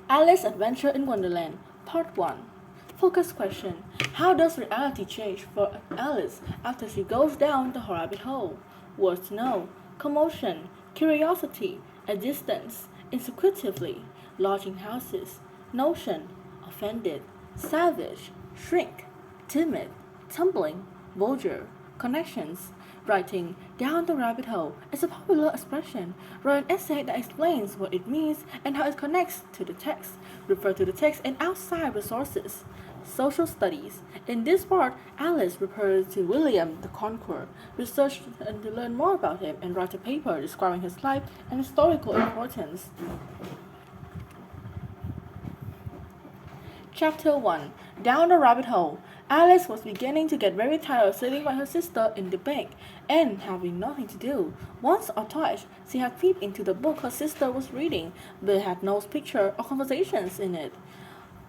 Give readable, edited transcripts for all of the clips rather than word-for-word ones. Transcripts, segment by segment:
Alice's Adventure in Wonderland, Part 1. Focus question. How does reality change for Alice after she goes down the rabbit hole? Words to know. Commotion, curiosity, a distance, insecutively, lodging houses, notion, offended, savage, shrink, timid, tumbling, vulture, connections. Writing down the rabbit hole is a popular expression. Write an essay that explains what it means and how it connects to the text. Refer to the text and outside resources. Social studies. In this part, Alice refers to William the Conqueror, research and to learn more about him, and write a paper describing his life and historical importance. Chapter 1. Down the Rabbit Hole. Alice was beginning to get very tired of sitting by her sister in the bank and having nothing to do. Once or twice she had peeped into the book her sister was reading, but it had no picture or conversations in it.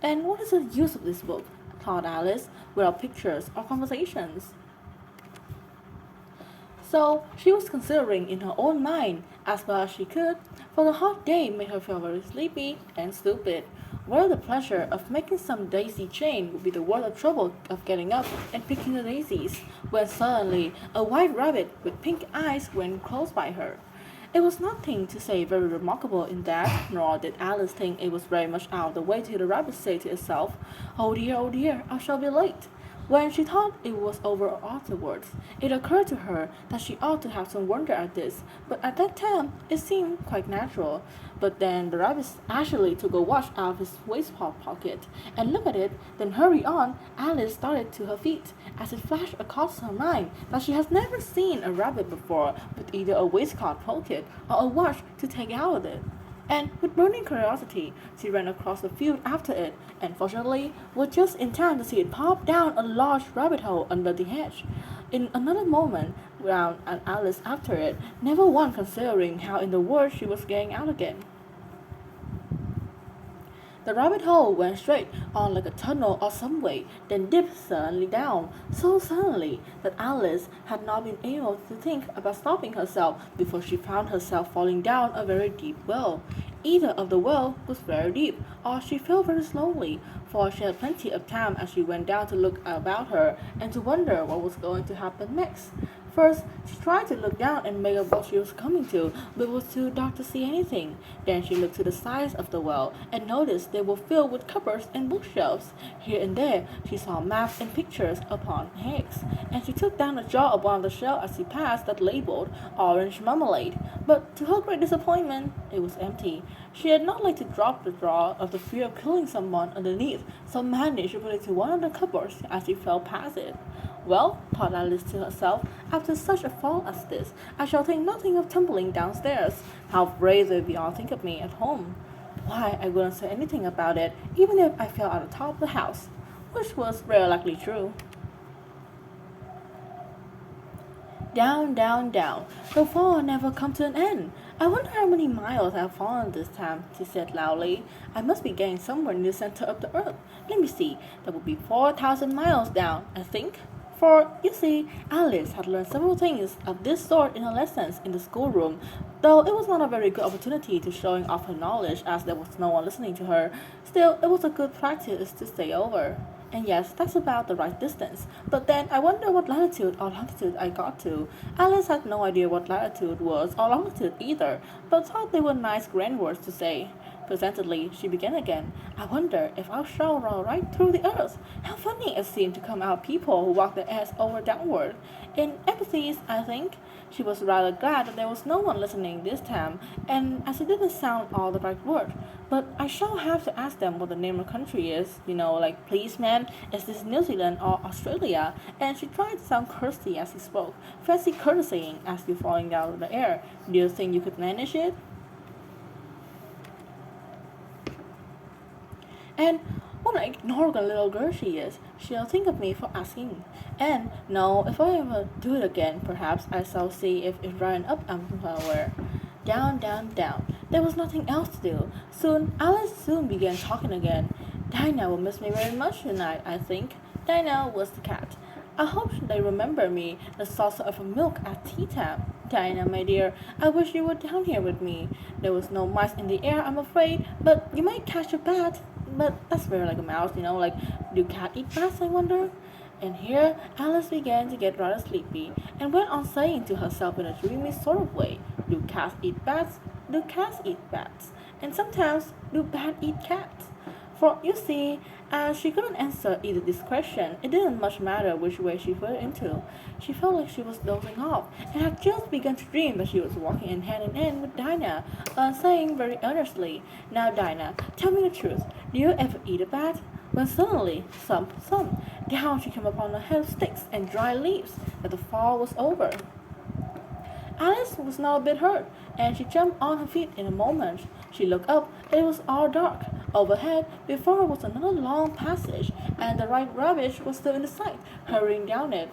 And what is the use of this book? Thought Alice, without pictures or conversations. So she was considering in her own mind as well as she could, for the hot day made her feel very sleepy and stupid. Where the pleasure of making some daisy chain would be the worth of trouble of getting up and picking the daisies, when suddenly a white rabbit with pink eyes went close by her. It was nothing to say very remarkable in that, nor did Alice think it was very much out of the way to hear the rabbit say to itself, oh dear, I shall be late. When she thought it was over afterwards, it occurred to her that she ought to have some wonder at this, but at that time it seemed quite natural. But then the rabbit actually took a watch out of his waistcoat pocket and looked at it, then hurried on. Alice started to her feet as it flashed across her mind that she has never seen a rabbit before with either a waistcoat pocket or a watch to take out of it. And with burning curiosity, she ran across the field after it, and fortunately was just in time to see it pop down a large rabbit hole under the hedge. In another moment, round and Alice after it, never once considering how in the world she was getting out again. The rabbit hole went straight on like a tunnel or some way, then dipped suddenly down, so suddenly that Alice had not been able to think about stopping herself before she found herself falling down a very deep well. Either of the well was very deep, or she fell very slowly, for she had plenty of time as she went down to look about her and to wonder what was going to happen next. First, she tried to look down and make out what she was coming to, but it was too dark to see anything. Then she looked to the sides of the well and noticed they were filled with cupboards and bookshelves. Here and there, she saw maps and pictures upon pegs, and she took down a jar of one of the shelves as she passed that labeled orange marmalade. But to her great disappointment, it was empty. She had not liked to drop the jar of the fear of killing someone underneath, so managed to put it to one of the cupboards as she fell past it. Well, thought Alice to herself, after such a fall as this, I shall think nothing of tumbling downstairs. How brave they will all think of me at home. Why, I wouldn't say anything about it, even if I fell out the top of the house, which was very likely true. Down, down, down. The fall never come to an end. I wonder how many miles I have fallen this time, she said loudly. I must be getting somewhere near the center of the earth. Let me see. That would be 4,000 miles down, I think. For, you see, Alice had learned several things of this sort in her lessons in the schoolroom, though it was not a very good opportunity to showing off her knowledge as there was no one listening to her. Still, it was a good practice to stay over. And yes, that's about the right distance. But then I wonder what latitude or longitude I got to. Alice had no idea what latitude was or longitude either, but thought they were nice grand words to say. Presently, she began again. I wonder if I shall roll right through the earth. How funny it seemed to come out people who walk their ass over downward. In empathies, I think. She was rather glad that there was no one listening this time, and as it didn't sound all the right word. But I shall have to ask them what the name of the country is. Like, please, ma'am, is this New Zealand or Australia? And she tried to sound courteous as she spoke. Fancy courtesying as you falling down in the air. Do you think you could manage it? And what an ignorant little girl she is. She'll think of me for asking. And no, if I ever do it again, perhaps I shall see if it ran up somewhere. Down, down, down. There was nothing else to do. Alice soon began talking again. Dinah will miss me very much tonight, I think. Dinah was the cat. I hope they remember me, the saucer of milk at tea time. Dinah, my dear, I wish you were down here with me. There was no mice in the air, I'm afraid, but you might catch a bat. But that's very like a mouse, like, do cats eat bats, I wonder? And here Alice began to get rather sleepy, and went on saying to herself in a dreamy sort of way, do cats eat bats? Do cats eat bats? And sometimes, do bats eat cats? For, you see, as she couldn't answer either this question, it didn't much matter which way she fell into. She felt like she was dozing off, and had just begun to dream that she was walking in hand with Dinah, saying very earnestly, now Dinah, tell me the truth, do you ever eat a bat? When suddenly, thump, thump, down she came upon a head of sticks and dry leaves, that the fall was over. Alice was now a bit hurt, and she jumped on her feet in a moment. She looked up, and it was all dark. Overhead, before her was another long passage, and the White Rabbit was still in sight, hurrying down it.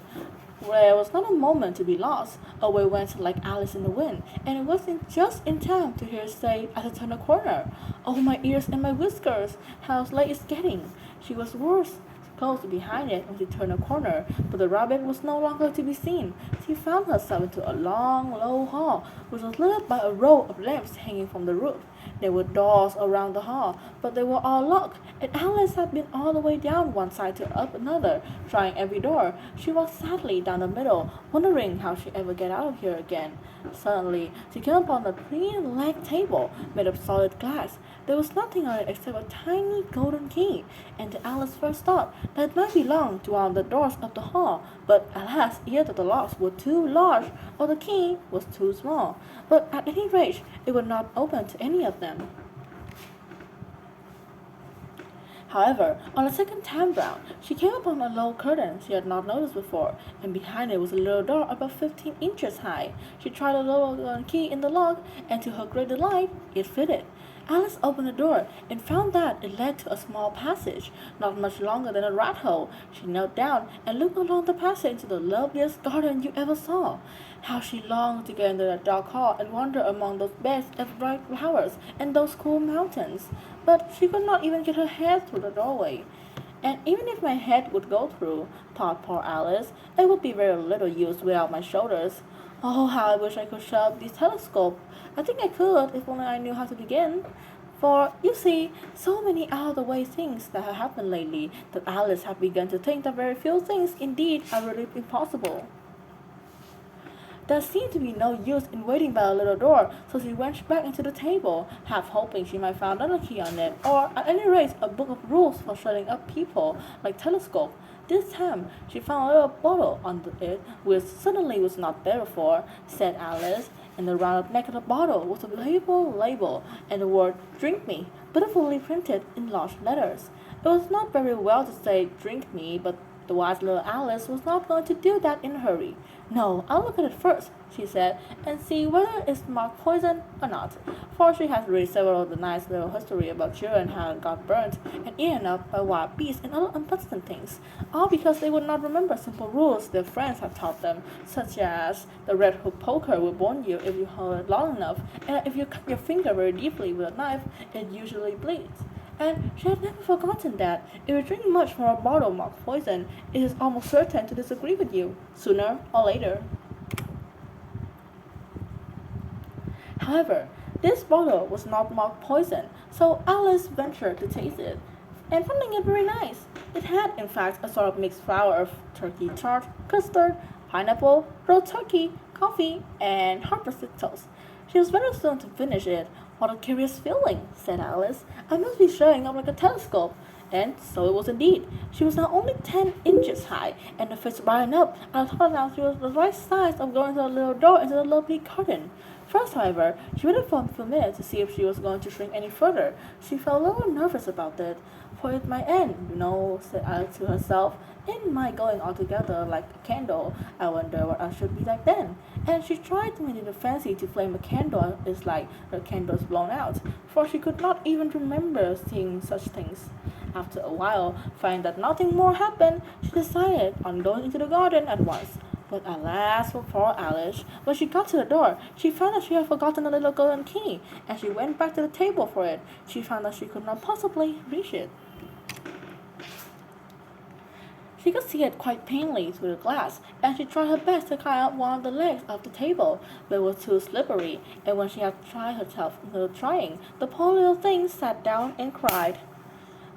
There was not a moment to be lost. Away went like Alice in the wind, and it was just in time to hear her say as it turned a corner, "Oh, my ears and my whiskers! How late it's getting!" She was worse close behind it when she turned a corner, but the rabbit was no longer to be seen. She found herself into a long, low hall, which was lit by a row of lamps hanging from the roof. There were doors around the hall, but they were all locked, and Alice had been all the way down one side to up another, trying every door. She walked sadly down the middle, wondering how she'd ever get out of here again. Suddenly, she came upon a three-legged table made of solid glass. There was nothing on it except a tiny golden key, and to Alice's first thought that it might belong to one of the doors of the hall, but alas, either the locks were too large or the key was too small. But at any rate, it would not open to any of them. However, on the second time round, she came upon a low curtain she had not noticed before, and behind it was a little door about 15 inches high. She tried the little key in the lock, and to her great delight, it fitted. Alice opened the door and found that it led to a small passage, not much longer than a rat hole. She knelt down and looked along the passage into the loveliest garden you ever saw. How she longed to get into that dark hall and wander among those beds of bright flowers and those cool mountains. But she could not even get her head through the doorway. And even if my head would go through, thought poor Alice, it would be very little use without my shoulders. Oh, how I wish I could shut up this telescope. I think I could if only I knew how to begin. For, you see, so many out-of-the-way things that have happened lately that Alice had begun to think that very few things indeed are really impossible. There seemed to be no use in waiting by the little door, so she went back into the table, half hoping she might find another key on it, or at any rate a book of rules for shutting up people, like telescope. This time she found a little bottle under it, which certainly was not there before, said Alice, and the rounded neck of the bottle was a label, and the word "Drink me" beautifully printed in large letters. It was not very well to say "Drink me," but the wise little Alice was not going to do that in a hurry. No, I'll look at it first, she said, and see whether it's marked poison or not, for she had read several of the nice little history about children how it got burnt and eaten up by wild beasts and other unpleasant things, all because they would not remember simple rules their friends had taught them, such as the red hook poker will warn you if you hold it long enough, and if you cut your finger very deeply with a knife, it usually bleeds. And she had never forgotten that if you drink much from a bottle marked poison, it is almost certain to disagree with you, sooner or later. However, this bottle was not marked poison, so Alice ventured to taste it, and finding it very nice. It had, in fact, a sort of mixed flour of turkey tart, custard, pineapple, roast turkey, coffee, and hard-breaded toast. She was very soon to finish it. What a curious feeling, said Alice. I must be showing up like a telescope. And so it was indeed. She was now only 10 inches high, and her face brightened up, and I thought now she was the right size of going through the little door into the lovely garden. First, however, she waited for a minute to see if she was going to shrink any further. She felt a little nervous about it, for it might end, said Alice to herself. It might going altogether like a candle. I wonder what I should be like then. And she tried to make it a fancy to flame a candle is like the candle is blown out, for she could not even remember seeing such things. After a while, finding that nothing more happened, she decided on going into the garden at once. But alas for poor Alice, when she got to the door, she found that she had forgotten the little golden key, and she went back to the table for it. She found that she could not possibly reach it. She could see it quite plainly through the glass, and she tried her best to climb up one of the legs of the table, but it was too slippery, and when she had tried herself into trying, the poor little thing sat down and cried.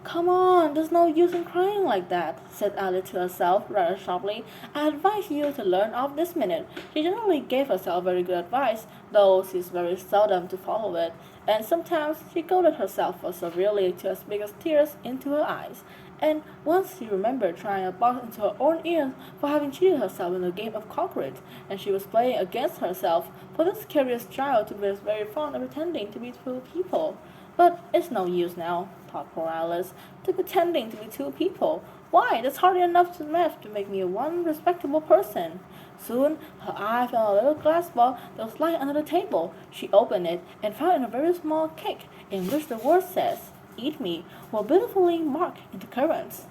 Come on, there's no use in crying like that, said Alice to herself rather sharply. I advise you to learn off this minute. She generally gave herself very good advice, though she's very seldom to follow it, and sometimes she scolded herself so severely to as big as tears into her eyes. And once she remembered trying a box into her own ears for having cheated herself in a game of croquet, and she was playing against herself, for this curious child who was very fond of pretending to be two people. But it's no use now, thought poor Alice, to pretending to be two people. Why, that's hardly enough to math to make me one respectable person. Soon her eye fell on a little glass ball that was lying under the table. She opened it and found a very small cake, in which the word says, "Eat me," were beautifully marked into currants.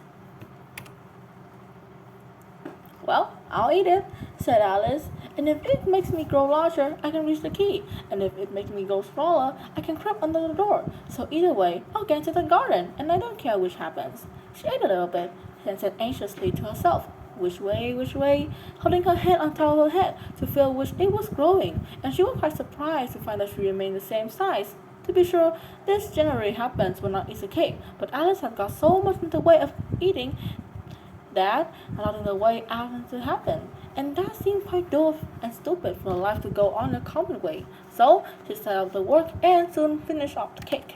Well, I'll eat it, said Alice, and if it makes me grow larger, I can reach the key, and if it makes me grow smaller, I can creep under the door. So either way, I'll get into the garden, and I don't care which happens. She ate a little bit, and said anxiously to herself, which way, holding her hand on top of her head to feel which it was growing, and she was quite surprised to find that she remained the same size. To be sure, this generally happens when not eats a cake, but Alice had got so much in the way of eating that allowing the way out to happen, and that seemed quite dull and stupid for life to go on a common way. So she set out to work and soon finished off the cake.